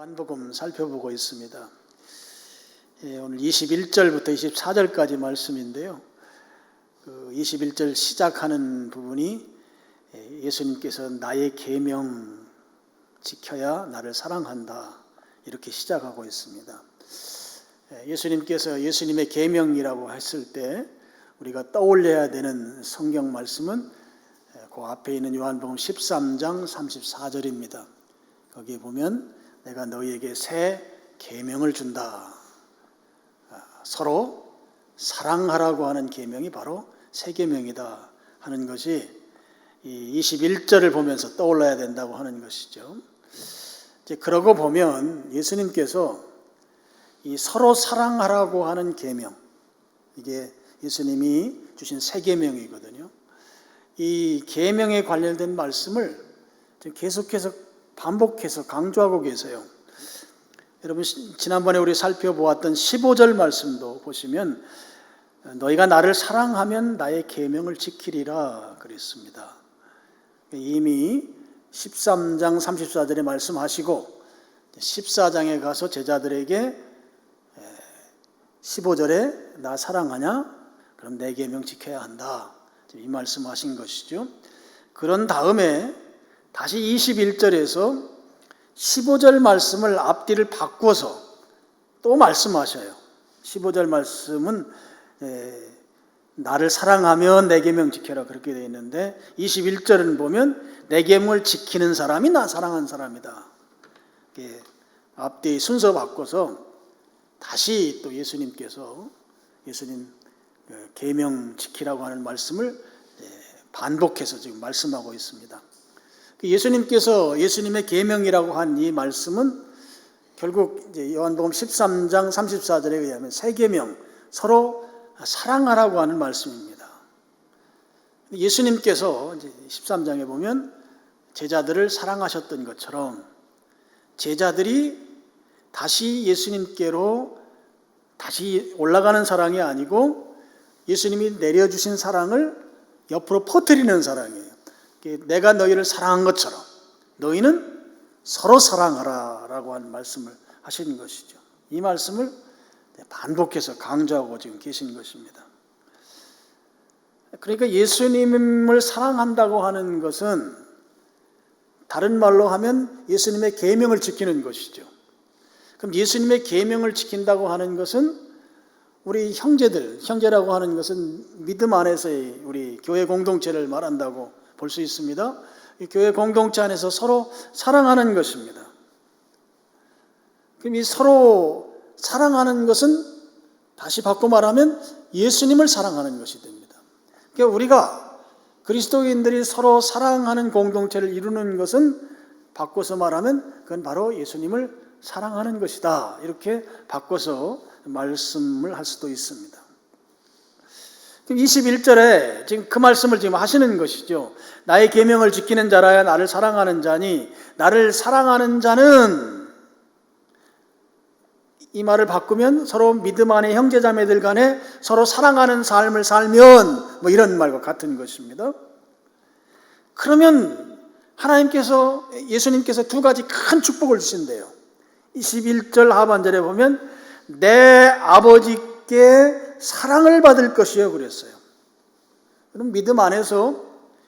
요한복음 살펴보고 있습니다. 오늘 21절부터 24절까지 말씀인데요. 21절 시작하는 부분이 예수님께서 나의 계명 지켜야 나를 사랑한다 이렇게 시작하고 있습니다. 예수님께서 예수님의 계명이라고 했을 때 우리가 떠올려야 되는 성경 말씀은 그 앞에 있는 요한복음 13장 34절입니다. 거기에 보면 내가 너희에게 새 계명을 준다. 서로 사랑하라고 하는 계명이 바로 새 계명이다 하는 것이 이 21절을 보면서 떠올라야 된다고 하는 것이죠. 이제 그러고 보면 예수님께서 이 서로 사랑하라고 하는 계명, 이게 예수님이 주신 새 계명이거든요. 이 계명에 관련된 말씀을 계속해서 반복해서 강조하고 계세요. 여러분 지난번에 우리 살펴보았던 15절 말씀도 보시면 너희가 나를 사랑하면 나의 계명을 지키리라 그랬습니다. 이미 13장 34절에 말씀하시고 14장에 가서 제자들에게 15절에 나 사랑하냐? 그럼 내 계명 지켜야 한다. 이 말씀하신 것이죠. 그런 다음에 다시 21절에서 15절 말씀을 앞뒤를 바꿔서 또 말씀하셔요. 15절 말씀은 나를 사랑하면 내 계명 지켜라 그렇게 되어 있는데 21절은 보면 내 계명을 지키는 사람이 나 사랑한 사람이다. 앞뒤 순서 바꿔서 다시 또 예수님께서 예수님 계명 지키라고 하는 말씀을 반복해서 지금 말씀하고 있습니다. 예수님께서 예수님의 계명이라고 한 이 말씀은 결국 이제 요한복음 13장 34절에 의하면 새 계명, 서로 사랑하라고 하는 말씀입니다. 예수님께서 이제 13장에 보면 제자들을 사랑하셨던 것처럼 제자들이 다시 예수님께로 다시 올라가는 사랑이 아니고 예수님이 내려주신 사랑을 옆으로 퍼뜨리는 사랑이에요. 내가 너희를 사랑한 것처럼 너희는 서로 사랑하라 라고 하는 말씀을 하시는 것이죠. 이 말씀을 반복해서 강조하고 지금 계신 것입니다. 그러니까 예수님을 사랑한다고 하는 것은 다른 말로 하면 예수님의 계명을 지키는 것이죠. 그럼 예수님의 계명을 지킨다고 하는 것은 우리 형제라고 하는 것은 믿음 안에서의 우리 교회 공동체를 말한다고 볼 수 있습니다. 이 교회 공동체 안에서 서로 사랑하는 것입니다. 그럼 이 서로 사랑하는 것은 다시 바꿔 말하면 예수님을 사랑하는 것이 됩니다. 그러니까 우리가 그리스도인들이 서로 사랑하는 공동체를 이루는 것은 바꿔서 말하면 그건 바로 예수님을 사랑하는 것이다. 이렇게 바꿔서 말씀을 할 수도 있습니다. 21절에 지금 그 말씀을 지금 하시는 것이죠. 나의 계명을 지키는 자라야 나를 사랑하는 자니 나를 사랑하는 자는 이 말을 바꾸면 서로 믿음 안에 형제자매들 간에 서로 사랑하는 삶을 살면 뭐 이런 말과 같은 것입니다. 그러면 하나님께서 예수님께서 두 가지 큰 축복을 주신대요. 21절 하반절에 보면 내 아버지께 사랑을 받을 것이요 그랬어요. 그럼 믿음 안에서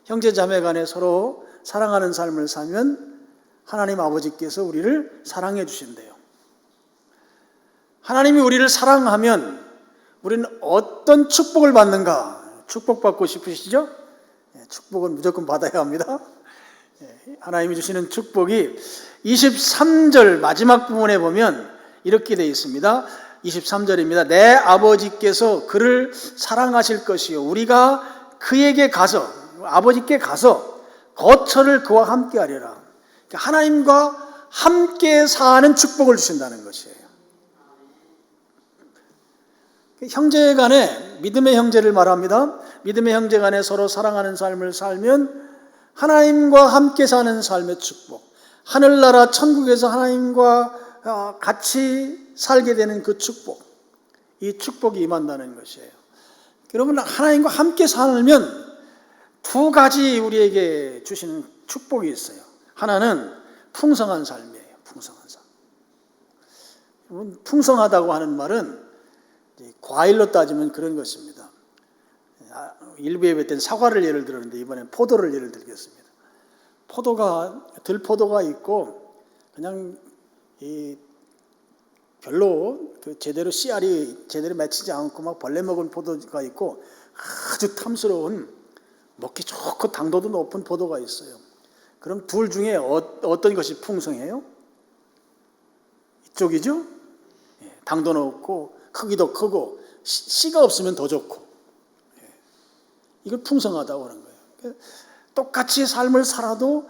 형제자매 간에 서로 사랑하는 삶을 살면 하나님 아버지께서 우리를 사랑해 주신대요. 하나님이 우리를 사랑하면 우리는 어떤 축복을 받는가? 축복받고 싶으시죠? 축복은 무조건 받아야 합니다. 하나님이 주시는 축복이 23절 마지막 부분에 보면 이렇게 되어 있습니다. 23절입니다. 내 아버지께서 그를 사랑하실 것이요 우리가 그에게 가서 아버지께 가서 거처를 그와 함께 하리라. 하나님과 함께 사는 축복을 주신다는 것이에요. 형제 간에 믿음의 형제를 말합니다. 믿음의 형제 간에 서로 사랑하는 삶을 살면 하나님과 함께 사는 삶의 축복, 하늘나라 천국에서 하나님과 같이 살게 되는 그 축복, 이 축복이 임한다는 것이에요. 여러분 하나님과 함께 살면 두 가지 우리에게 주시는 축복이 있어요. 하나는 풍성한 삶이에요. 풍성한 삶. 풍성하다고 하는 말은 과일로 따지면 그런 것입니다. 일부 예배 때는 사과를 예를 들었는데 이번엔 포도를 예를 들겠습니다. 들포도가 있고 그냥 별로 제대로 씨알이 제대로 맺히지 않고 막 벌레 먹은 포도가 있고 아주 탐스러운 먹기 좋고 당도도 높은 포도가 있어요. 그럼 둘 중에 어떤 것이 풍성해요? 이쪽이죠? 당도 높고 크기도 크고 씨가 없으면 더 좋고, 이걸 풍성하다고 하는 거예요. 똑같이 삶을 살아도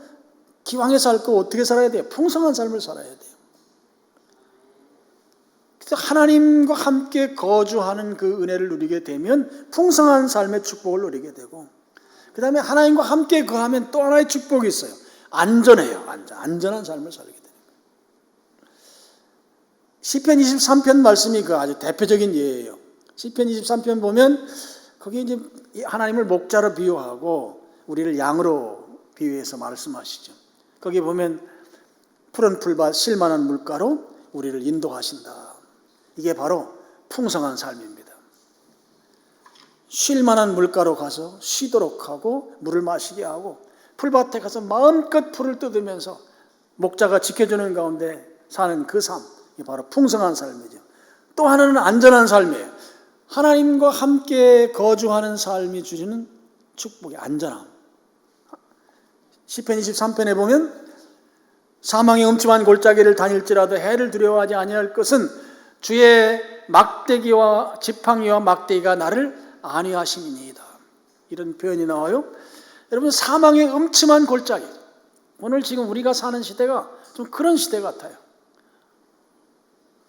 기왕에 살 거 어떻게 살아야 돼요? 풍성한 삶을 살아야 돼요. 하나님과 함께 거주하는 그 은혜를 누리게 되면 풍성한 삶의 축복을 누리게 되고, 그 다음에 하나님과 함께 거하면 또 하나의 축복이 있어요. 안전해요. 안전한 삶을 살게 돼요. 시편 23편 말씀이 그 아주 대표적인 예예요. 시편 23편 보면 거기 이제 하나님을 목자로 비유하고 우리를 양으로 비유해서 말씀하시죠. 거기 보면 푸른 풀밭 쉴만한 물가로 우리를 인도하신다. 이게 바로 풍성한 삶입니다. 쉴만한 물가로 가서 쉬도록 하고 물을 마시게 하고 풀밭에 가서 마음껏 풀을 뜯으면서 목자가 지켜주는 가운데 사는 그 삶, 이게 바로 풍성한 삶이죠. 또 하나는 안전한 삶이에요. 하나님과 함께 거주하는 삶이 주시는 축복의 안전함. 시편 23편에 보면 사망의 음침한 골짜기를 다닐지라도 해를 두려워하지 아니할 것은 주의 막대기와 지팡이와 막대기가 나를 안위하심이니이다. 이런 표현이 나와요. 여러분, 사망의 음침한 골짜기, 오늘 지금 우리가 사는 시대가 좀 그런 시대 같아요.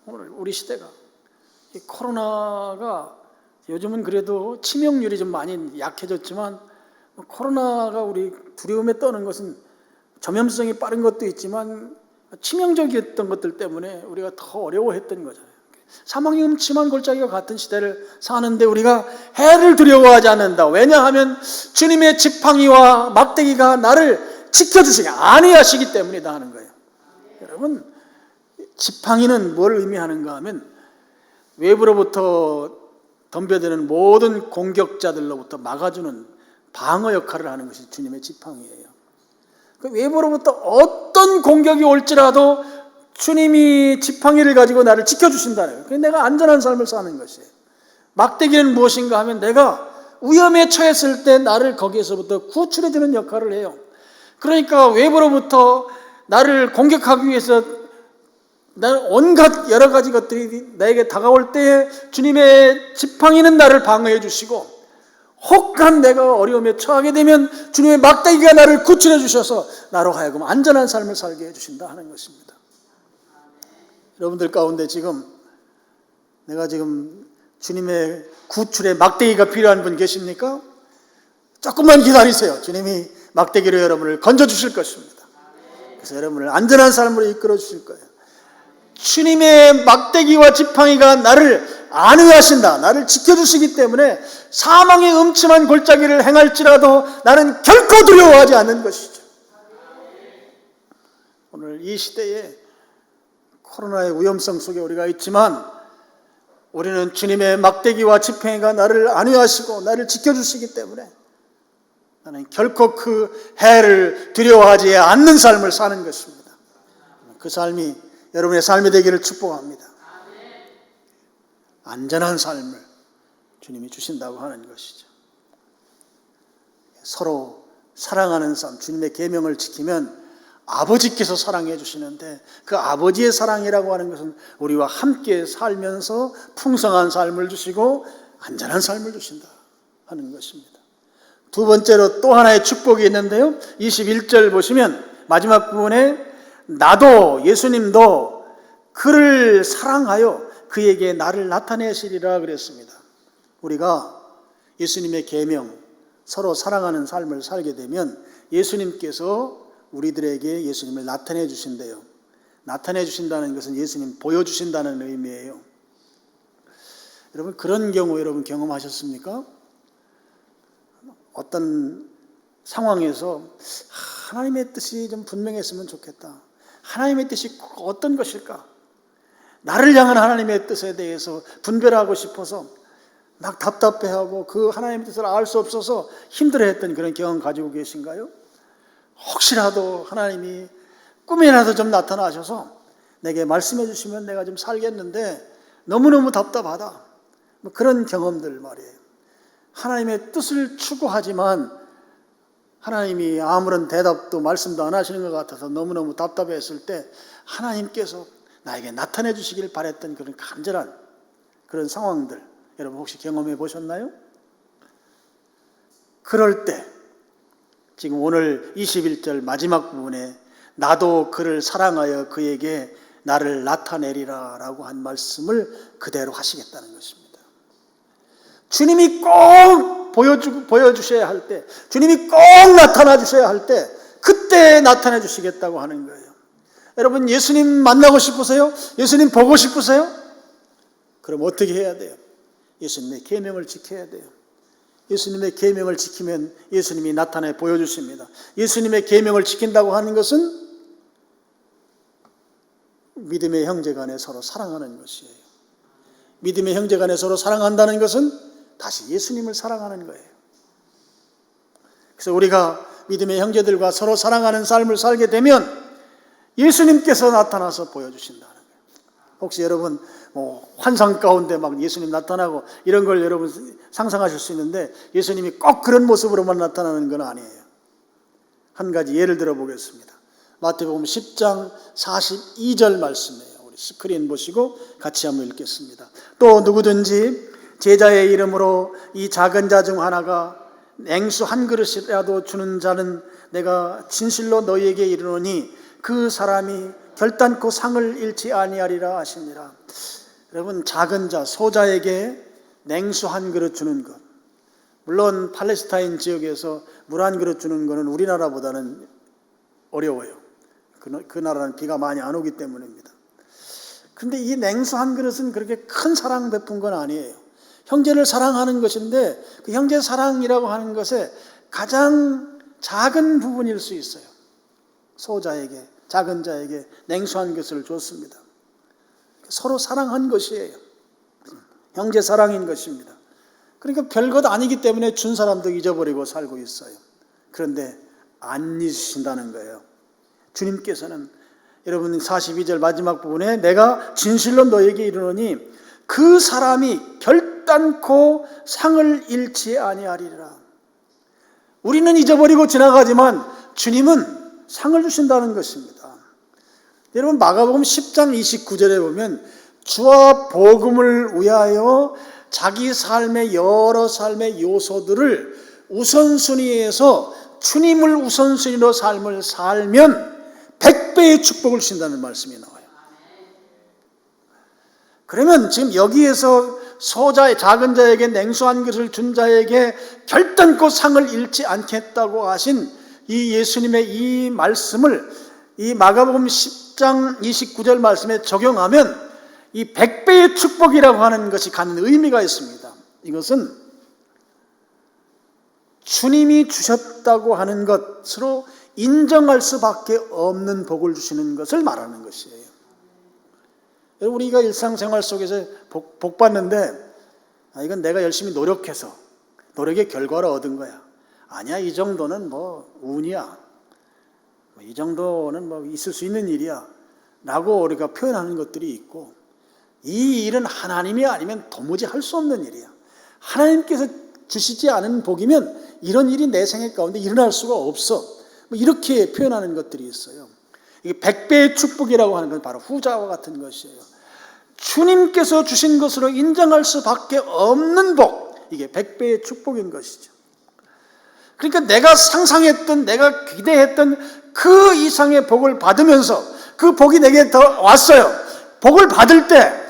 오늘 우리 시대가 이 코로나가 요즘은 그래도 치명률이 좀 많이 약해졌지만, 코로나가 우리 두려움에 떠는 것은 전염성이 빠른 것도 있지만 치명적이었던 것들 때문에 우리가 더 어려워했던 거잖아요. 사망의 음침한 골짜기와 같은 시대를 사는데 우리가 해를 두려워하지 않는다. 왜냐하면 주님의 지팡이와 막대기가 나를 지켜주시기 안위하시기 때문이다 하는 거예요. 여러분, 지팡이는 뭘 의미하는가 하면 외부로부터 덤벼드는 모든 공격자들로부터 막아주는 방어 역할을 하는 것이 주님의 지팡이예요. 그 외부로부터 어떤 공격이 올지라도 주님이 지팡이를 가지고 나를 지켜주신다는 거예요. 그래서 내가 안전한 삶을 사는 것이에요. 막대기는 무엇인가 하면 내가 위험에 처했을 때 나를 거기에서부터 구출해주는 역할을 해요. 그러니까 외부로부터 나를 공격하기 위해서 나는 온갖 여러 가지 것들이 나에게 다가올 때에 주님의 지팡이는 나를 방어해 주시고, 혹한 내가 어려움에 처하게 되면 주님의 막대기가 나를 구출해 주셔서 나로 하여금 안전한 삶을 살게 해주신다 하는 것입니다. 여러분들 가운데 지금 내가 지금 주님의 구출의 막대기가 필요한 분 계십니까? 조금만 기다리세요. 주님이 막대기로 여러분을 건져주실 것입니다. 그래서 여러분을 안전한 삶으로 이끌어 주실 거예요. 주님의 막대기와 지팡이가 나를 안위하신다. 나를 지켜주시기 때문에 사망의 음침한 골짜기를 행할지라도 나는 결코 두려워하지 않는 것이죠. 오늘 이 시대에 코로나의 위험성 속에 우리가 있지만 우리는 주님의 막대기와 지팡이가 나를 안위하시고 나를 지켜주시기 때문에 나는 결코 그 해를 두려워하지 않는 삶을 사는 것입니다. 그 삶이 여러분의 삶이 되기를 축복합니다. 안전한 삶을 주님이 주신다고 하는 것이죠. 서로 사랑하는 삶, 주님의 계명을 지키면 아버지께서 사랑해 주시는데, 그 아버지의 사랑이라고 하는 것은 우리와 함께 살면서 풍성한 삶을 주시고 안전한 삶을 주신다 하는 것입니다. 두 번째로 또 하나의 축복이 있는데요, 21절 보시면 마지막 부분에 나도, 예수님도 그를 사랑하여 그에게 나를 나타내시리라 그랬습니다. 우리가 예수님의 계명, 서로 사랑하는 삶을 살게 되면 예수님께서 우리들에게 예수님을 나타내 주신대요. 나타내 주신다는 것은 예수님 보여주신다는 의미예요. 여러분, 그런 경우 여러분 경험하셨습니까? 어떤 상황에서 하나님의 뜻이 좀 분명했으면 좋겠다. 하나님의 뜻이 어떤 것일까? 나를 향한 하나님의 뜻에 대해서 분별하고 싶어서 막 답답해하고 그 하나님의 뜻을 알 수 없어서 힘들어했던 그런 경험 가지고 계신가요? 혹시라도 하나님이 꿈이라도 좀 나타나셔서 내게 말씀해 주시면 내가 좀 살겠는데 너무너무 답답하다, 뭐 그런 경험들 말이에요. 하나님의 뜻을 추구하지만 하나님이 아무런 대답도 말씀도 안 하시는 것 같아서 너무너무 답답했을 때 하나님께서 나에게 나타내 주시길 바랬던 그런 간절한 그런 상황들, 여러분 혹시 경험해 보셨나요? 그럴 때 지금 오늘 21절 마지막 부분에 나도 그를 사랑하여 그에게 나를 나타내리라 라고 한 말씀을 그대로 하시겠다는 것입니다. 주님이 꼭 보여주셔야 할 때, 주님이 꼭 나타나 주셔야 할 때 그때 나타내 주시겠다고 하는 거예요. 여러분 예수님 만나고 싶으세요? 예수님 보고 싶으세요? 그럼 어떻게 해야 돼요? 예수님의 계명을 지켜야 돼요. 예수님의 계명을 지키면 예수님이 나타내 보여주십니다. 예수님의 계명을 지킨다고 하는 것은 믿음의 형제간에 서로 사랑하는 것이에요. 믿음의 형제간에 서로 사랑한다는 것은 다시 예수님을 사랑하는 거예요. 그래서 우리가 믿음의 형제들과 서로 사랑하는 삶을 살게 되면 예수님께서 나타나서 보여주신다는 거예요. 혹시 여러분 환상 가운데 막 예수님 나타나고 이런 걸 여러분 상상하실 수 있는데 예수님이 꼭 그런 모습으로만 나타나는 건 아니에요. 한 가지 예를 들어 보겠습니다. 마태복음 10장 42절 말씀이에요. 우리 스크린 보시고 같이 한번 읽겠습니다. 또 누구든지 제자의 이름으로 이 작은 자 중 하나가 냉수 한 그릇이라도 주는 자는 내가 진실로 너희에게 이르노니 그 사람이 결단코 상을 잃지 아니하리라 하시니라. 여러분 작은 자, 소자에게 냉수 한 그릇 주는 것, 물론 팔레스타인 지역에서 물 한 그릇 주는 것은 우리나라보다는 어려워요. 그 나라는 비가 많이 안 오기 때문입니다. 그런데 이 냉수 한 그릇은 그렇게 큰 사랑 베푼 건 아니에요. 형제를 사랑하는 것인데 그 형제 사랑이라고 하는 것에 가장 작은 부분일 수 있어요. 소자에게, 작은 자에게 냉수 한 그릇을 줬습니다. 서로 사랑한 것이에요. 형제 사랑인 것입니다. 그러니까 별것 아니기 때문에 준 사람도 잊어버리고 살고 있어요. 그런데 안 잊으신다는 거예요. 주님께서는 여러분 42절 마지막 부분에 내가 진실로 너에게 이르노니 그 사람이 결단코 상을 잃지 아니하리라. 우리는 잊어버리고 지나가지만 주님은 상을 주신다는 것입니다. 여러분 마가복음 10장 29절에 보면 주와 복음을 위하여 자기 삶의 여러 삶의 요소들을 우선순위에서 주님을 우선순위로 삶을 살면 100배의 축복을 주신다는 말씀이 나와요. 그러면 지금 여기에서 소자의 작은 자에게 냉수 한 그릇을 준 자에게 결단코 상을 잃지 않겠다고 하신 이 예수님의 이 말씀을 이 마가복음 10장 29절 말씀에 적용하면 이 100배의 축복이라고 하는 것이 갖는 의미가 있습니다. 이것은 주님이 주셨다고 하는 것으로 인정할 수밖에 없는 복을 주시는 것을 말하는 것이에요. 우리가 일상생활 속에서 복 받는데 이건 내가 열심히 노력해서 노력의 결과를 얻은 거야. 아니야, 이 정도는 뭐 운이야. 이 정도는 뭐 있을 수 있는 일이야. 라고 우리가 표현하는 것들이 있고, 이 일은 하나님이 아니면 도무지 할 수 없는 일이야. 하나님께서 주시지 않은 복이면 이런 일이 내 생애 가운데 일어날 수가 없어. 뭐 이렇게 표현하는 것들이 있어요. 이게 100배의 축복이라고 하는 건 바로 후자와 같은 것이에요. 주님께서 주신 것으로 인정할 수밖에 없는 복, 이게 100배의 축복인 것이죠. 그러니까 내가 상상했던, 내가 기대했던 그 이상의 복을 받으면서 그 복이 내게 더 왔어요. 복을 받을 때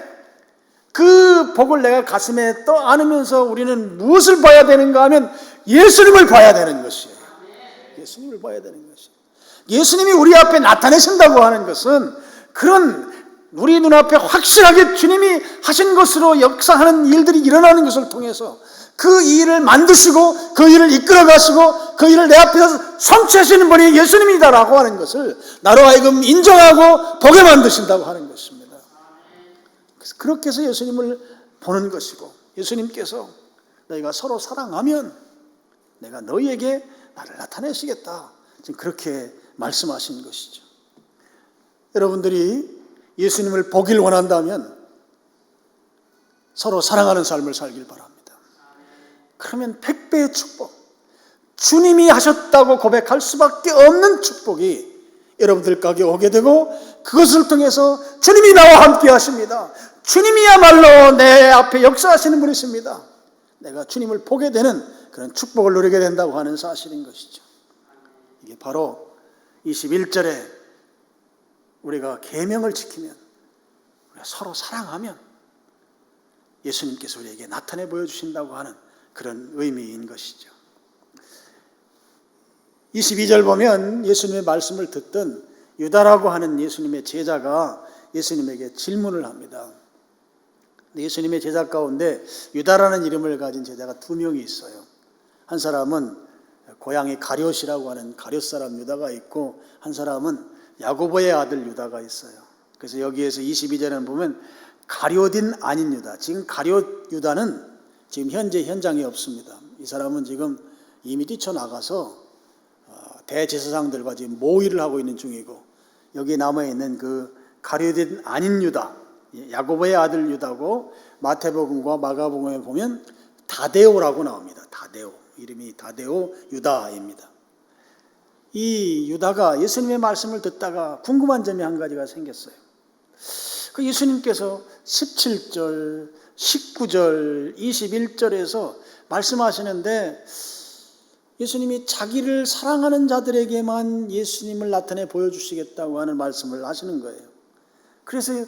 그 복을 내가 가슴에 떠 안으면서 우리는 무엇을 봐야 되는가 하면 예수님을 봐야 되는 것이에요. 예수님을 봐야 되는 것이에요. 예수님이 우리 앞에 나타내신다고 하는 것은 그런 우리 눈앞에 확실하게 주님이 하신 것으로 역사하는 일들이 일어나는 것을 통해서 그 일을 만드시고 그 일을 이끌어 가시고 그 일을 내 앞에서 성취하시는 분이 예수님이다라고 하는 것을 나로 하여금 인정하고 보게 만드신다고 하는 것입니다. 그래서 그렇게 해서 예수님을 보는 것이고, 예수님께서 너희가 서로 사랑하면 내가 너희에게 나를 나타내시겠다, 지금 그렇게 말씀하신 것이죠. 여러분들이 예수님을 보길 원한다면 서로 사랑하는 삶을 살길 바랍니다. 그러면 100배의 축복, 주님이 하셨다고 고백할 수밖에 없는 축복이 여러분들 가게 오게 되고, 그것을 통해서 주님이 나와 함께 하십니다. 주님이야말로 내 앞에 역사하시는 분이십니다. 내가 주님을 보게 되는 그런 축복을 누리게 된다고 하는 사실인 것이죠. 이게 바로 21절에 우리가 계명을 지키면, 우리가 서로 사랑하면 예수님께서 우리에게 나타내 보여주신다고 하는 그런 의미인 것이죠. 22절 보면 예수님의 말씀을 듣던 유다라고 하는 예수님의 제자가 예수님에게 질문을 합니다. 예수님의 제자 가운데 유다라는 이름을 가진 제자가 2명이 있어요. 한 사람은 고향이 가룟이라고 하는 가룟 사람 유다가 있고, 한 사람은 야고보의 아들 유다가 있어요. 그래서 여기에서 22절에는 보면 가룟인 아닌 유다, 지금 가룟 유다는 지금 현재 현장에 없습니다. 이 사람은 지금 이미 뛰쳐나가서 대제사장들과 지금 모의를 하고 있는 중이고, 여기 남아있는 그 가룟인 아닌 유다, 야고보의 아들 유다고, 마태복음과 마가복음에 보면 다데오라고 나옵니다. 다데오, 이름이 다데오 유다입니다. 이 유다가 예수님의 말씀을 듣다가 궁금한 점이 한 가지가 생겼어요. 그 예수님께서 17절, 19절, 21절에서 말씀하시는데, 예수님이 자기를 사랑하는 자들에게만 예수님을 나타내 보여주시겠다고 하는 말씀을 하시는 거예요. 그래서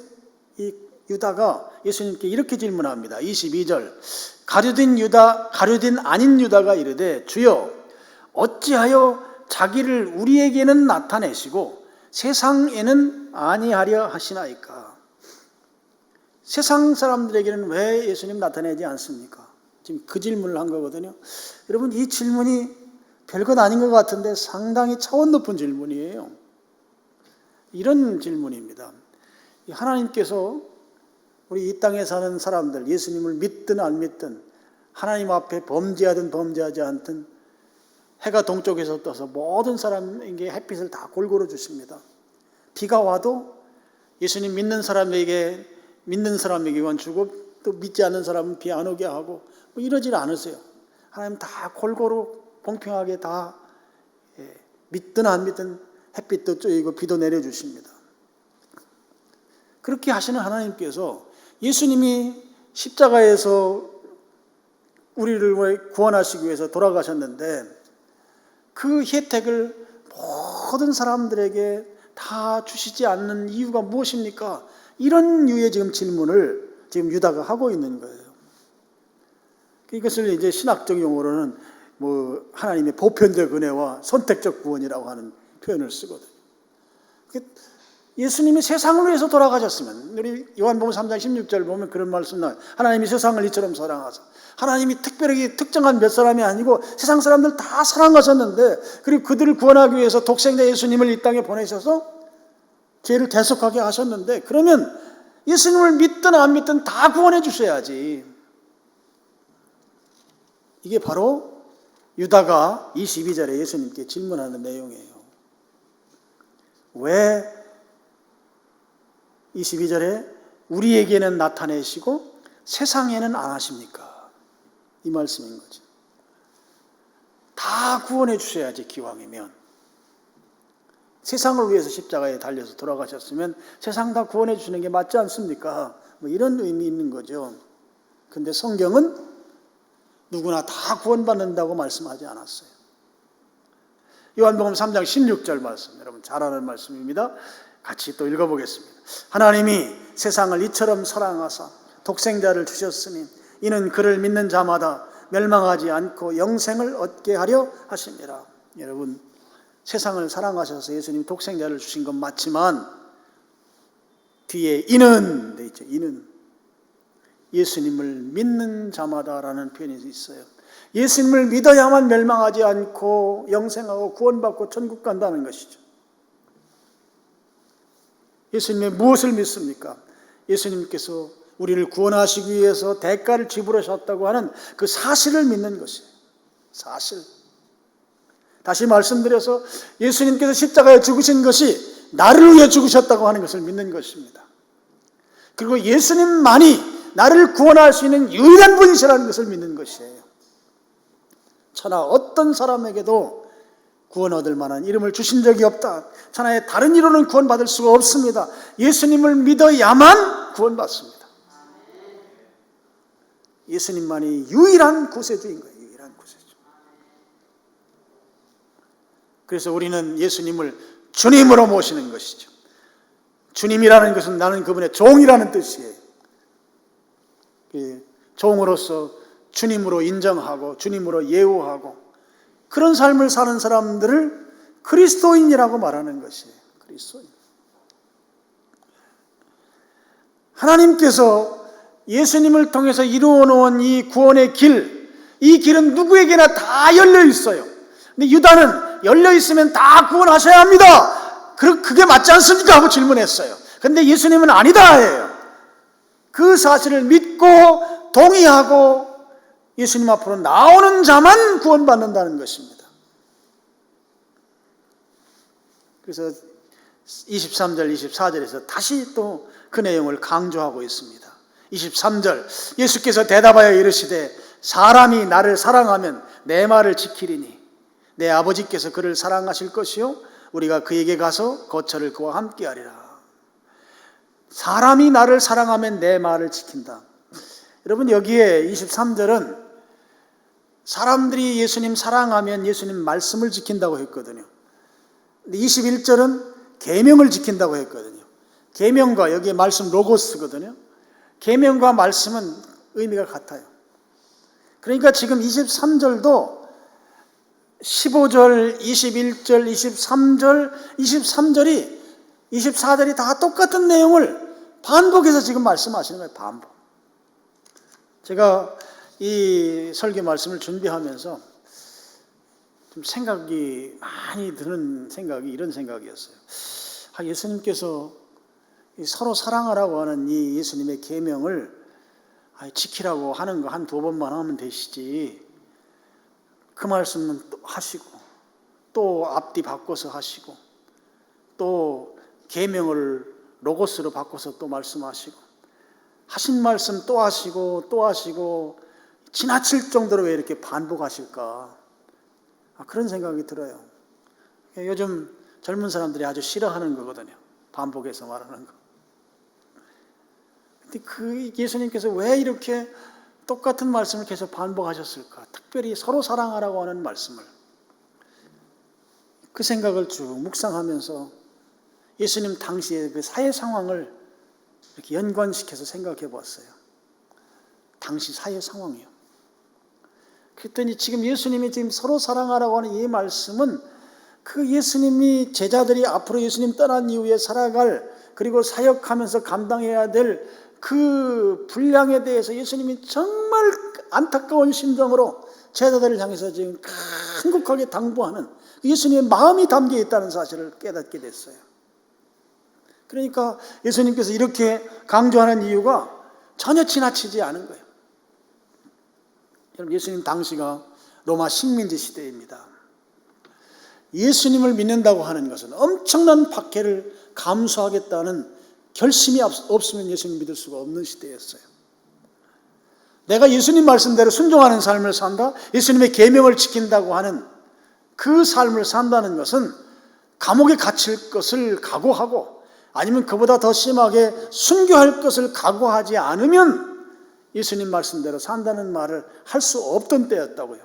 이 유다가 예수님께 이렇게 질문합니다. 22절, 가룟인 유다, 가룟인 아닌 유다가 이르되 주여 어찌하여 자기를 우리에게는 나타내시고 세상에는 아니하려 하시나이까? 세상 사람들에게는 왜 예수님 나타내지 않습니까? 지금 그 질문을 한 거거든요. 여러분, 이 질문이 별것 아닌 것 같은데 상당히 차원 높은 질문이에요. 이런 질문입니다. 하나님께서 우리 이 땅에 사는 사람들, 예수님을 믿든 안 믿든, 하나님 앞에 범죄하든 범죄하지 않든 해가 동쪽에서 떠서 모든 사람에게 햇빛을 다 골고루 주십니다. 비가 와도 예수님 믿는 사람에게만 주고, 또 믿지 않는 사람은 비 안 오게 하고, 뭐 이러질 않으세요. 하나님 다 골고루 공평하게 다 믿든 안 믿든 햇빛도 쪼이고 비도 내려주십니다. 그렇게 하시는 하나님께서 예수님이 십자가에서 우리를 구원하시기 위해서 돌아가셨는데, 그 혜택을 모든 사람들에게 다 주시지 않는 이유가 무엇입니까? 이런 유의 지금 질문을 지금 유다가 하고 있는 거예요. 이것을 이제 신학적 용어로는 하나님의 보편적 은혜와 선택적 구원이라고 하는 표현을 쓰거든요. 예수님이 세상을 위해서 돌아가셨으면, 우리 요한복음 3장 16절 보면 그런 말씀 나와요. 하나님이 세상을 이처럼 사랑하사. 하나님이 특별하게 특정한 몇 사람이 아니고 세상 사람들 다 사랑하셨는데, 그리고 그들을 구원하기 위해서 독생자 예수님을 이 땅에 보내셔서 죄를 대속하게 하셨는데, 그러면 예수님을 믿든 안 믿든 다 구원해 주셔야지. 이게 바로 유다가 22절에 예수님께 질문하는 내용이에요. 왜 22절에 우리에게는 나타내시고 세상에는 안 하십니까? 이 말씀인 거죠. 다 구원해 주셔야지. 기왕이면 세상을 위해서 십자가에 달려서 돌아가셨으면 세상 다 구원해 주시는 게 맞지 않습니까? 이런 의미 있는 거죠. 근데 성경은 누구나 다 구원받는다고 말씀하지 않았어요. 요한복음 3장 16절 말씀, 여러분 잘 아는 말씀입니다. 같이 또 읽어보겠습니다. 하나님이 세상을 이처럼 사랑하사 독생자를 주셨으니 이는 그를 믿는 자마다 멸망하지 않고 영생을 얻게 하려 하심이라. 여러분, 세상을 사랑하셔서 예수님 독생자를 주신 건 맞지만 뒤에 이는 돼 있죠. 이는 예수님을 믿는 자마다라는 표현이 있어요. 예수님을 믿어야만 멸망하지 않고 영생하고 구원받고 천국 간다는 것이죠. 예수님의 무엇을 믿습니까? 예수님께서 우리를 구원하시기 위해서 대가를 지불하셨다고 하는 그 사실을 믿는 것이에요. 사실. 다시 말씀드려서 예수님께서 십자가에 죽으신 것이 나를 위해 죽으셨다고 하는 것을 믿는 것입니다. 그리고 예수님만이 나를 구원할 수 있는 유일한 분이시라는 것을 믿는 것이에요. 천하 어떤 사람에게도 구원 얻을 만한 이름을 주신 적이 없다. 천하의 다른 이로는 구원받을 수가 없습니다. 예수님을 믿어야만 구원받습니다. 예수님만이 유일한 구세주인 거예요. 유일한 구세주. 그래서 우리는 예수님을 주님으로 모시는 것이죠. 주님이라는 것은 나는 그분의 종이라는 뜻이에요. 종으로서 주님으로 인정하고 주님으로 예우하고 그런 삶을 사는 사람들을 그리스도인이라고 말하는 것이에요. 그리스도인. 하나님께서 예수님을 통해서 이루어 놓은 이 구원의 길, 이 길은 누구에게나 다 열려 있어요. 근데 유다는 열려 있으면 다 구원하셔야 합니다. 그게 맞지 않습니까? 하고 질문했어요. 근데 예수님은 아니다 해요. 그 사실을 믿고 동의하고 예수님 앞으로 나오는 자만 구원받는다는 것입니다. 그래서 23절, 24절에서 다시 또 그 내용을 강조하고 있습니다. 23절, 예수께서 대답하여 이르시되 사람이 나를 사랑하면 내 말을 지키리니 내 아버지께서 그를 사랑하실 것이요 우리가 그에게 가서 거처를 그와 함께하리라. 사람이 나를 사랑하면 내 말을 지킨다. 여러분, 여기에 23절은 사람들이 예수님 사랑하면 예수님 말씀을 지킨다고 했거든요. 근데 21절은 계명을 지킨다고 했거든요. 계명과 여기에 말씀 로고스거든요. 계명과 말씀은 의미가 같아요. 그러니까 지금 23절도 15절, 21절, 23절, 23절이 24절이 다 똑같은 내용을 반복해서 지금 말씀하시는 거예요. 반복. 제가 이 설교 말씀을 준비하면서 좀 생각이 많이 드는 생각이 이런 생각이었어요. 예수님께서 서로 사랑하라고 하는 이 예수님의 계명을 지키라고 하는 거 한 두 번만 하면 되시지. 그 말씀은 또 하시고 또 앞뒤 바꿔서 하시고 또 계명을 로고스로 바꿔서 또 말씀하시고 하신 말씀 또 하시고 또 하시고 지나칠 정도로 왜 이렇게 반복하실까? 그런 생각이 들어요. 요즘 젊은 사람들이 아주 싫어하는 거거든요. 반복해서 말하는 거. 근데 그 예수님께서 왜 이렇게 똑같은 말씀을 계속 반복하셨을까? 특별히 서로 사랑하라고 하는 말씀을. 그 생각을 쭉 묵상하면서 예수님 당시의 그 사회 상황을 이렇게 연관시켜서 생각해 봤어요. 당시 사회 상황이요. 그랬더니 지금 예수님이 지금 서로 사랑하라고 하는 이 말씀은 그 예수님이 제자들이 앞으로 예수님 떠난 이후에 살아갈 그리고 사역하면서 감당해야 될 그 분량에 대해서 예수님이 정말 안타까운 심정으로 제자들을 향해서 지금 간곡하게 당부하는 예수님의 마음이 담겨 있다는 사실을 깨닫게 됐어요. 그러니까 예수님께서 이렇게 강조하는 이유가 전혀 지나치지 않은 거예요. 여러분, 예수님 당시가 로마 식민지 시대입니다. 예수님을 믿는다고 하는 것은 엄청난 박해를 감수하겠다는 결심이 없으면 예수님 믿을 수가 없는 시대였어요. 내가 예수님 말씀대로 순종하는 삶을 산다, 예수님의 계명을 지킨다고 하는 그 삶을 산다는 것은 감옥에 갇힐 것을 각오하고 아니면 그보다 더 심하게 순교할 것을 각오하지 않으면 예수님 말씀대로 산다는 말을 할 수 없던 때였다고요.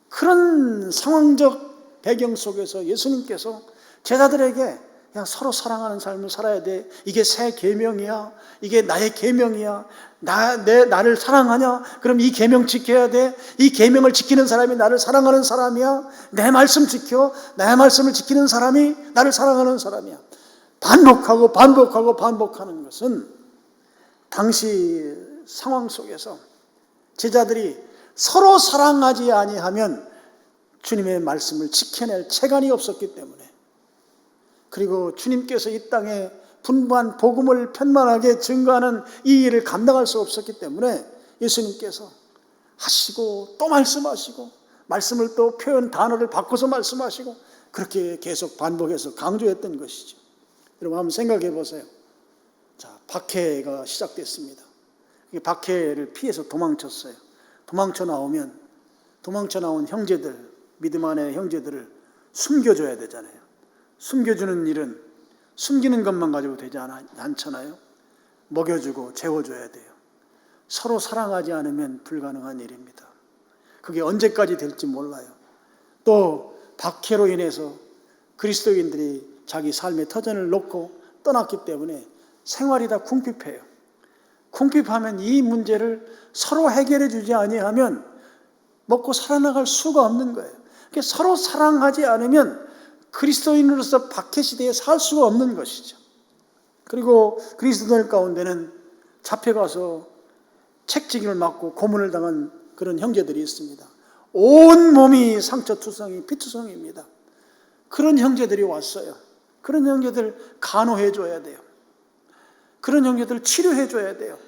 그런 상황적 배경 속에서 예수님께서 제자들에게 그냥 서로 사랑하는 삶을 살아야 돼. 이게 새 계명이야. 이게 나의 계명이야. 나를 사랑하냐? 그럼 이 계명 지켜야 돼. 이 계명을 지키는 사람이 나를 사랑하는 사람이야. 내 말씀 지켜. 내 말씀을 지키는 사람이 나를 사랑하는 사람이야. 반복하고 반복하고 반복하는 것은 당시 상황 속에서 제자들이 서로 사랑하지 아니하면 주님의 말씀을 지켜낼 체간이 없었기 때문에, 그리고 주님께서 이 땅에 분부한 복음을 편만하게 증거하는 이 일을 감당할 수 없었기 때문에 예수님께서 하시고 또 말씀하시고 말씀을 또 표현 단어를 바꿔서 말씀하시고 그렇게 계속 반복해서 강조했던 것이죠. 여러분 한번 생각해 보세요. 자, 박해가 시작됐습니다. 박해를 피해서 도망쳤어요. 도망쳐 나온 형제들, 믿음 안의 형제들을 숨겨줘야 되잖아요. 숨겨주는 일은 숨기는 것만 가지고 되지 않잖아요. 먹여주고 재워줘야 돼요. 서로 사랑하지 않으면 불가능한 일입니다. 그게 언제까지 될지 몰라요. 또 박해로 인해서 그리스도인들이 자기 삶의 터전을 놓고 떠났기 때문에 생활이 다 궁핍해요. 궁핍하면 이 문제를 서로 해결해 주지 아니하면 먹고 살아나갈 수가 없는 거예요. 그러니까 서로 사랑하지 않으면 그리스도인으로서 박해 시대에 살 수가 없는 것이죠. 그리고 그리스도인들 가운데는 잡혀가서 책찍임을 맞고 고문을 당한 그런 형제들이 있습니다. 온 몸이 상처투성이 피투성입니다. 그런 형제들이 왔어요. 그런 형제들 간호해 줘야 돼요. 그런 형제들 치료해 줘야 돼요.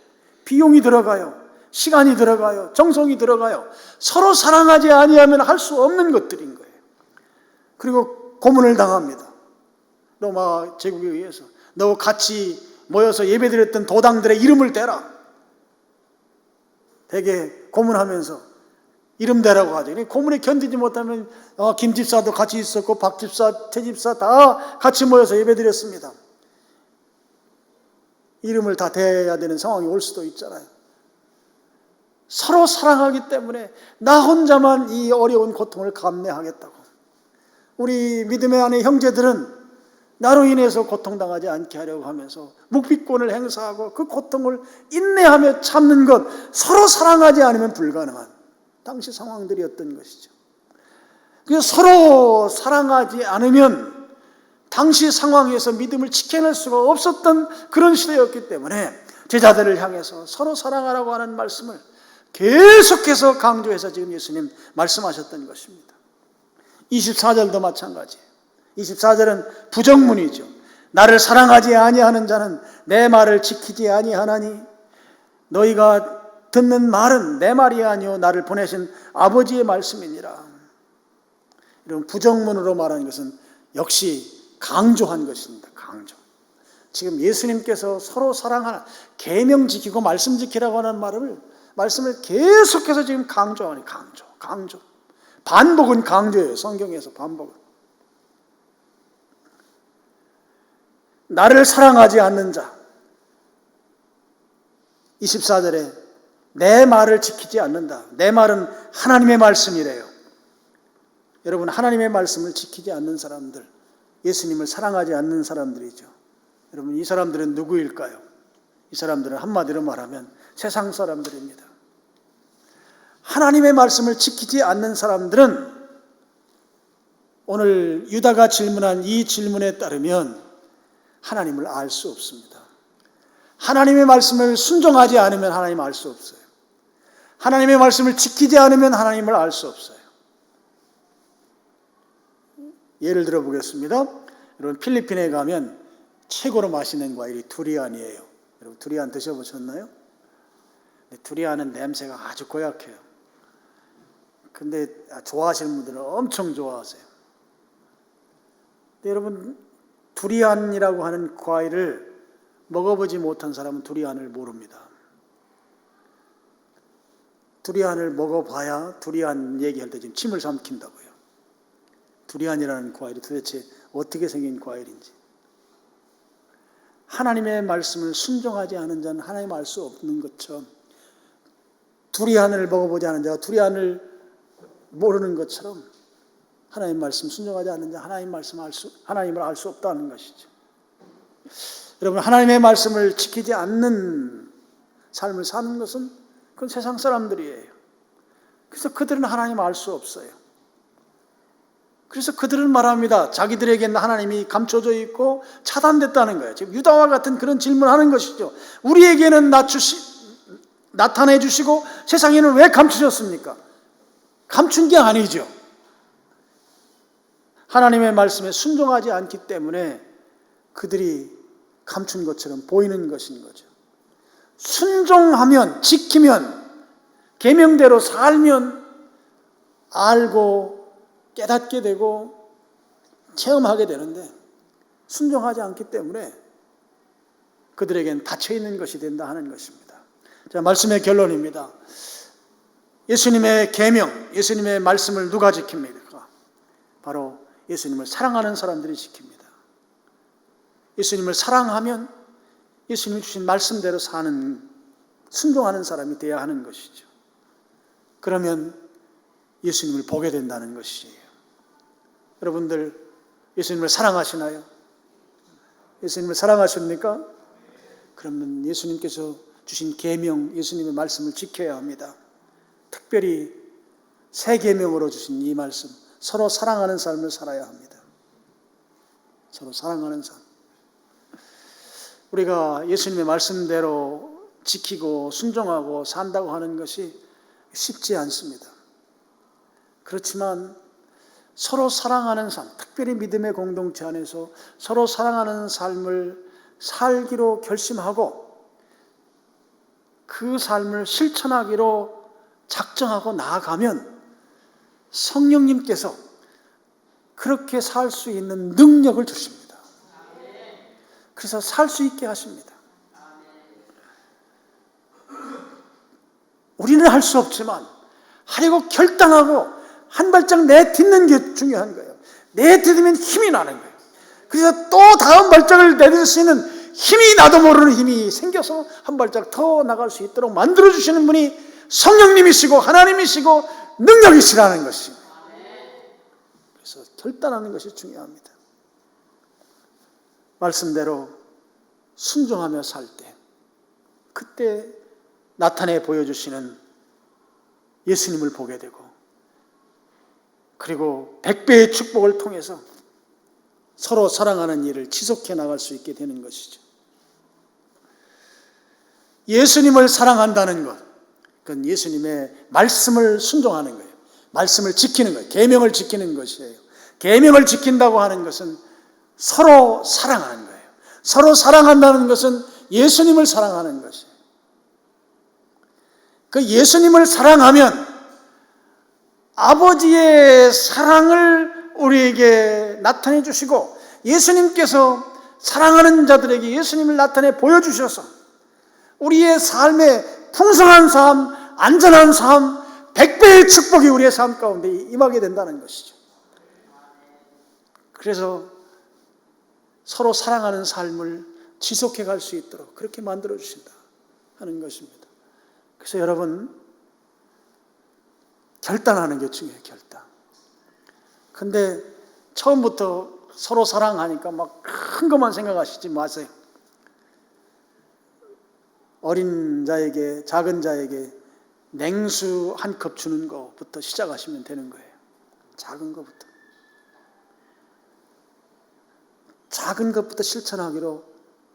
비용이 들어가요. 시간이 들어가요. 정성이 들어가요. 서로 사랑하지 아니하면 할 수 없는 것들인 거예요. 그리고 고문을 당합니다. 로마 제국에 의해서 너 같이 모여서 예배드렸던 도당들의 이름을 대라. 되게 고문하면서 이름 대라고 하죠. 고문에 견디지 못하면 김 집사도 같이 있었고 박 집사, 최 집사 다 같이 모여서 예배드렸습니다. 이름을 다 대야 되는 상황이 올 수도 있잖아요. 서로 사랑하기 때문에 나 혼자만 이 어려운 고통을 감내하겠다고. 우리 믿음의 안에 형제들은 나로 인해서 고통당하지 않게 하려고 하면서 묵비권을 행사하고 그 고통을 인내하며 참는 것, 서로 사랑하지 않으면 불가능한 당시 상황들이었던 것이죠. 그래서 서로 사랑하지 않으면 당시 상황에서 믿음을 지켜낼 수가 없었던 그런 시대였기 때문에 제자들을 향해서 서로 사랑하라고 하는 말씀을 계속해서 강조해서 지금 예수님 말씀하셨던 것입니다. 24절도 마찬가지예요. 24절은 부정문이죠. 나를 사랑하지 아니하는 자는 내 말을 지키지 아니하나니 너희가 듣는 말은 내 말이 아니요 나를 보내신 아버지의 말씀이니라. 이런 부정문으로 말하는 것은 역시 강조한 것입니다. 강조. 지금 예수님께서 서로 사랑하라, 계명 지키고 말씀 지키라고 하는 말씀을 계속해서 지금 강조하니 강조. 반복은 강조예요. 성경에서 반복은. 나를 사랑하지 않는 자. 24절에 내 말을 지키지 않는다. 내 말은 하나님의 말씀이래요. 여러분, 하나님의 말씀을 지키지 않는 사람들, 예수님을 사랑하지 않는 사람들이죠. 여러분, 이 사람들은 누구일까요? 이 사람들은 한마디로 말하면 세상 사람들입니다. 하나님의 말씀을 지키지 않는 사람들은 오늘 유다가 질문한 이 질문에 따르면 하나님을 알 수 없습니다. 하나님의 말씀을 순종하지 않으면 하나님을 알 수 없어요. 하나님의 말씀을 지키지 않으면 하나님을 알 수 없어요. 예를 들어 보겠습니다. 여러분, 필리핀에 가면 최고로 맛있는 과일이 두리안이에요. 여러분, 두리안 드셔보셨나요? 두리안은 냄새가 아주 고약해요. 근데 좋아하시는 분들은 엄청 좋아하세요. 근데 여러분, 두리안이라고 하는 과일을 먹어보지 못한 사람은 두리안을 모릅니다. 두리안을 먹어봐야 두리안 얘기할 때 지금 침을 삼킨다고요. 두리안이라는 과일이 도대체 어떻게 생긴 과일인지. 하나님의 말씀을 순종하지 않은 자는 하나님을 알 수 없는 것처럼 두리안을 먹어보지 않은 자가 두리안을 모르는 것처럼 하나님 말씀 순종하지 않는 자 하나님을 알 수 없다는 것이죠. 여러분, 하나님의 말씀을 지키지 않는 삶을 사는 것은 그건 세상 사람들이에요. 그래서 그들은 하나님을 알 수 없어요. 그래서 그들은 말합니다. 자기들에게는 하나님이 감춰져 있고 차단됐다는 거예요. 지금 유다와 같은 그런 질문하는 것이죠. 우리에게는 나타내 주시고 세상에는 왜 감추셨습니까? 감춘 게 아니죠. 하나님의 말씀에 순종하지 않기 때문에 그들이 감춘 것처럼 보이는 것인 거죠. 순종하면, 지키면, 계명대로 살면 알고 깨닫게 되고 체험하게 되는데, 순종하지 않기 때문에 그들에겐 닫혀있는 것이 된다 하는 것입니다. 자, 말씀의 결론입니다. 예수님의 계명, 예수님의 말씀을 누가 지킵니까? 바로 예수님을 사랑하는 사람들이 지킵니다. 예수님을 사랑하면 예수님이 주신 말씀대로 사는, 순종하는 사람이 되어야 하는 것이죠. 그러면 예수님을 보게 된다는 것이에요. 여러분들 예수님을 사랑하시나요? 예수님을 사랑하십니까? 그러면 예수님께서 주신 계명, 예수님의 말씀을 지켜야 합니다. 특별히 새 계명으로 주신 이 말씀, 서로 사랑하는 삶을 살아야 합니다. 서로 사랑하는 삶. 우리가 예수님의 말씀대로 지키고 순종하고 산다고 하는 것이 쉽지 않습니다. 그렇지만 서로 사랑하는 삶, 특별히 믿음의 공동체 안에서 서로 사랑하는 삶을 살기로 결심하고 그 삶을 실천하기로 작정하고 나아가면 성령님께서 그렇게 살 수 있는 능력을 주십니다. 그래서 살 수 있게 하십니다. 우리는 할 수 없지만 하려고 결단하고 한 발짝 내딛는 게 중요한 거예요. 내딛으면 힘이 나는 거예요. 그래서 또 다음 발짝을 내딛을 수 있는 힘이, 나도 모르는 힘이 생겨서 한 발짝 더 나갈 수 있도록 만들어주시는 분이 성령님이시고 하나님이시고 능력이시라는 것입니다. 그래서 결단하는 것이 중요합니다. 말씀대로 순종하며 살 때, 그때 나타내 보여주시는 예수님을 보게 되고, 그리고 100배의 축복을 통해서 서로 사랑하는 일을 지속해 나갈 수 있게 되는 것이죠. 예수님을 사랑한다는 것, 그건 예수님의 말씀을 순종하는 거예요. 말씀을 지키는 거예요. 계명을 지키는 것이에요. 계명을 지킨다고 하는 것은 서로 사랑하는 거예요. 서로 사랑한다는 것은 예수님을 사랑하는 것이에요. 그 예수님을 사랑하면 아버지의 사랑을 우리에게 나타내 주시고, 예수님께서 사랑하는 자들에게 예수님을 나타내 보여주셔서 우리의 삶에 풍성한 삶, 안전한 삶, 100배의 축복이 우리의 삶 가운데 임하게 된다는 것이죠. 그래서 서로 사랑하는 삶을 지속해 갈 수 있도록 그렇게 만들어 주신다 하는 것입니다. 그래서 여러분, 결단하는 게 중요해요. 결단. 근데 처음부터 서로 사랑하니까 막 큰 것만 생각하시지 마세요. 어린 자에게, 작은 자에게 냉수 한 컵 주는 것부터 시작하시면 되는 거예요. 작은 것부터. 작은 것부터 실천하기로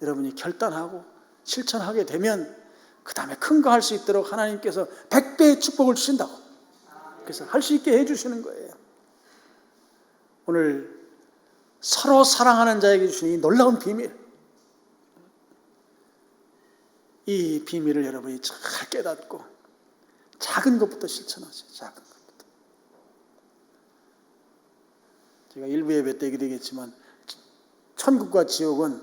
여러분이 결단하고 실천하게 되면 그 다음에 큰 거 할 수 있도록 하나님께서 100배의 축복을 주신다고. 그래서 할 수 있게 해주시는 거예요. 오늘 서로 사랑하는 자에게 주신 이 놀라운 비밀, 이 비밀을 여러분이 잘 깨닫고 작은 것부터 실천하세요. 작은 것부터. 제가 일부 예배 때 얘기되겠지만 천국과 지옥은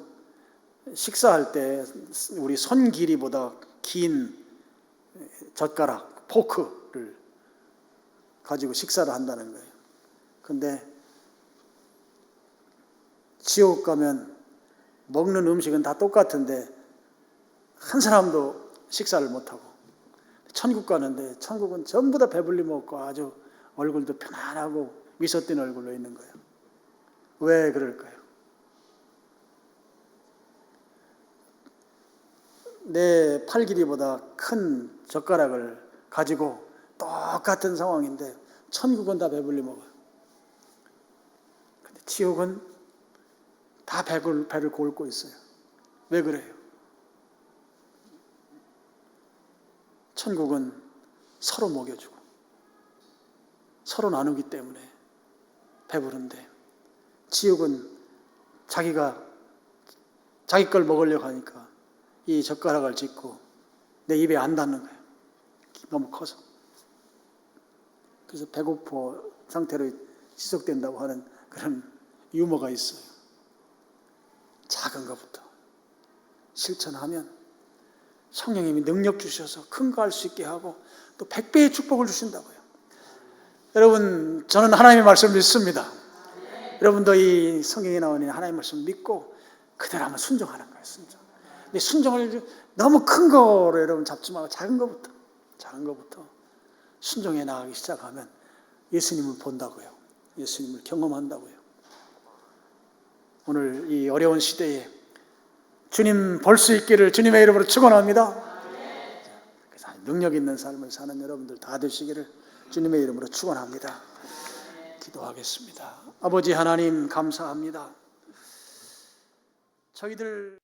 식사할 때 우리 손 길이보다 긴 젓가락, 포크를 가지고 식사를 한다는 거예요. 근데 지옥 가면 먹는 음식은 다 똑같은데 한 사람도 식사를 못하고, 천국 가는데 천국은 전부 다 배불리 먹고 아주 얼굴도 편안하고 미소 띤 얼굴로 있는 거예요. 왜 그럴까요? 내 팔 길이보다 큰 젓가락을 가지고 똑같은 상황인데 천국은 다 배불리 먹어요. 근데 지옥은 다 배를 곪고 있어요. 왜 그래요? 천국은 서로 먹여주고 서로 나누기 때문에 배부른데, 지옥은 자기 걸 먹으려고 하니까 이 젓가락을 짚고 내 입에 안 닿는 거예요. 너무 커서. 그래서 배고파 상태로 지속된다고 하는 그런 유머가 있어요. 작은 것부터 실천하면 성령님이 능력 주셔서 큰 거 할 수 있게 하고 또 100배의 축복을 주신다고요. 여러분, 저는 하나님의 말씀을 믿습니다. 여러분도 이 성경에 나오는 하나님의 말씀을 믿고 그대로 한번 순종하는 거예요. 근데 순종을 너무 큰 거로 여러분 잡지 말고 작은 거부터 순종해 나가기 시작하면 예수님을 본다고요. 예수님을 경험한다고요. 오늘 이 어려운 시대에 주님 볼 수 있기를 주님의 이름으로 축원합니다. 그래서 능력 있는 삶을 사는 여러분들 다 되시기를 주님의 이름으로 축원합니다. 기도하겠습니다. 아버지 하나님 감사합니다. 저희들